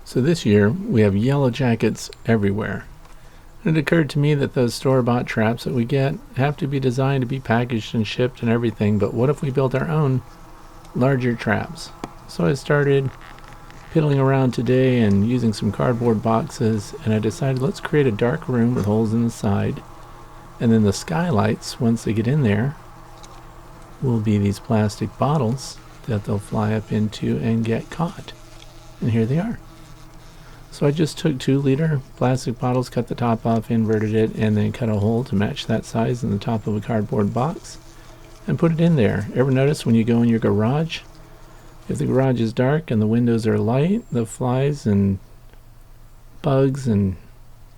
So this year we have yellow jackets everywhere. And it occurred to me that those store-bought traps that we get have to be designed to be packaged and shipped and everything, but what if we built our own larger traps? So I started piddling around today and using some cardboard boxes, and I decided let's create a dark room with holes in the side, and then the skylights, once they get in there, will be these plastic bottles that they'll fly up into and get caught. And here they are. So I just took 2-liter plastic bottles, cut the top off, inverted it, and then cut a hole to match that size in the top of a cardboard box and put it in there. Ever notice when you go in your garage, if the garage is dark and the windows are light, the flies and bugs and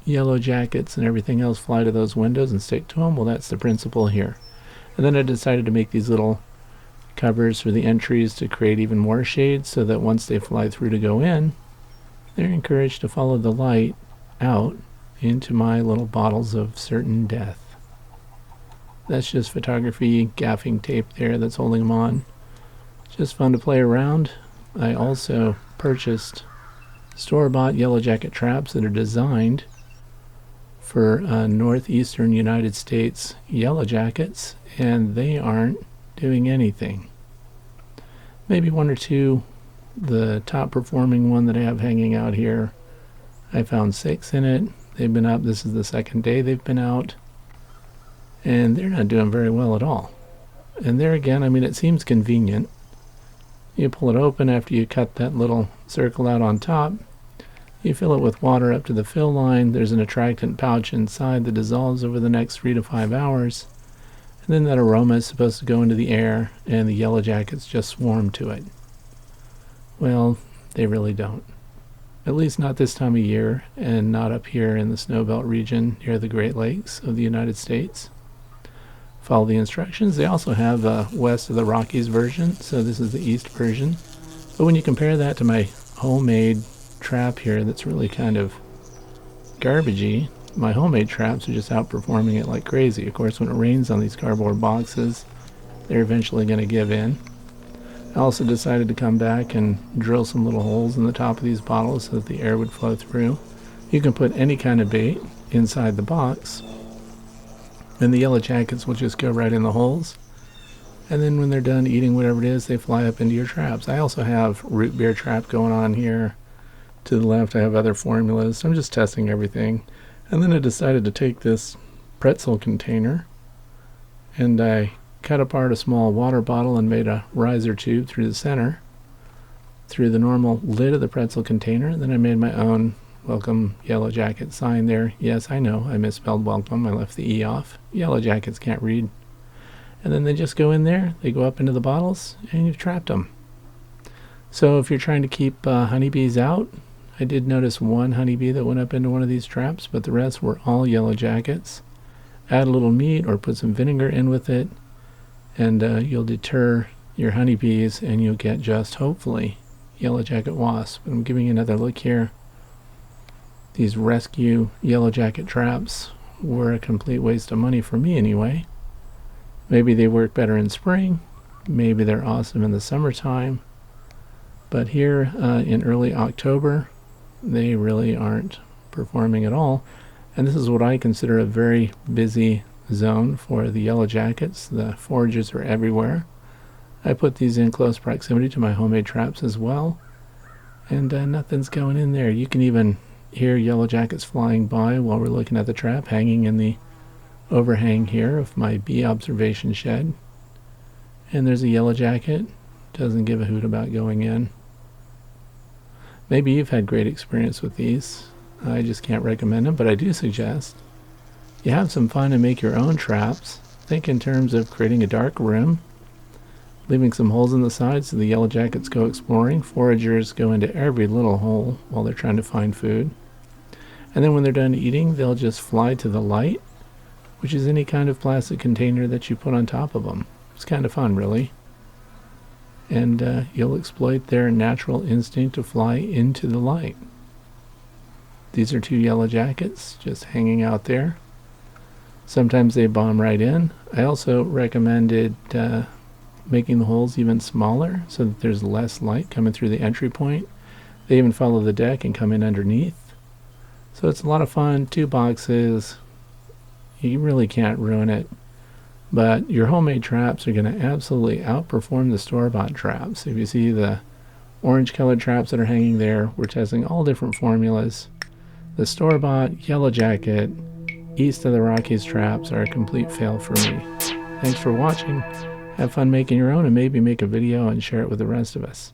yellow jackets and everything else fly to those windows and stick to them? Well, that's the principle here. And then I decided to make these little covers for the entries to create even more shades so that once they fly through to go in, they're encouraged to follow the light out into my little bottles of certain death. That's just photography, gaffing tape there that's holding them on. Just fun to play around. I also purchased store-bought yellow jacket traps that are designed for northeastern United States yellow jackets, and they aren't doing anything. Maybe one or two. The top performing one that I have hanging out here, I found 6 in it. They've been up. This is the second day they've been out, and they're not doing very well at all. And there again, I mean, it seems convenient. You pull it open after you cut that little circle out on top. You fill it with water up to the fill line. There's an attractant pouch inside that dissolves over the next 3 to 5 hours. And then that aroma is supposed to go into the air, and the yellow jackets just swarm to it. Well, they really don't. At least not this time of year, and not up here in the Snowbelt region near the Great Lakes of the United States. Follow the instructions. They also have a west of the Rockies version, so this is the east version. But when you compare that to my homemade trap here that's really kind of garbagey, my homemade traps are just outperforming it like crazy. Of course, when it rains on these cardboard boxes, they're eventually going to give in. I also decided to come back and drill some little holes in the top of these bottles so that the air would flow through. You can put any kind of bait inside the box, and the yellow jackets will just go right in the holes. And then when they're done eating whatever it is, they fly up into your traps. I also have root beer trap going on here. To the left, I have other formulas. I'm just testing everything. And then I decided to take this pretzel container, and I cut apart a small water bottle and made a riser tube through the center, through the normal lid of the pretzel container. Then I made my own welcome yellow jacket sign there. Yes, I know, I misspelled welcome. I left the E off. Yellow jackets can't read. And then they just go in there, they go up into the bottles, and you've trapped them. So if you're trying to keep honeybees out, I did notice one honeybee that went up into one of these traps, but the rest were all yellow jackets. Add a little meat or put some vinegar in with it, and you'll deter your honeybees, and you'll get just, hopefully, yellow jacket wasp. I'm giving you another look here. These rescue yellow jacket traps were a complete waste of money for me anyway. Maybe they work better in spring. Maybe they're awesome in the summertime. But here in early October, they really aren't performing at all. And this is what I consider a very busy zone for the yellow jackets. The foragers are everywhere. I put these in close proximity to my homemade traps as well, and nothing's going in there. You can even hear yellow jackets flying by while we're looking at the trap, hanging in the overhang here of my bee observation shed. And there's a yellow jacket, doesn't give a hoot about going in. Maybe you've had great experience with these. I just can't recommend them, but I do suggest you have some fun and make your own traps. Think in terms of creating a dark room, leaving some holes in the sides so the yellow jackets go exploring. Foragers go into every little hole while they're trying to find food. And then when they're done eating, they'll just fly to the light, which is any kind of plastic container that you put on top of them. It's kind of fun, really. And you'll exploit their natural instinct to fly into the light. These are 2 yellow jackets just hanging out there. Sometimes they bomb right in. I also recommended making the holes even smaller so that there's less light coming through the entry point. They even follow the deck and come in underneath. So it's a lot of fun. 2 boxes. You really can't ruin it. But your homemade traps are going to absolutely outperform the store-bought traps. If you see the orange colored traps that are hanging there, we're testing all different formulas. The store-bought Yellow Jacket east of the Rockies traps are a complete fail for me. Thanks for watching. Have fun making your own and maybe make a video and share it with the rest of us.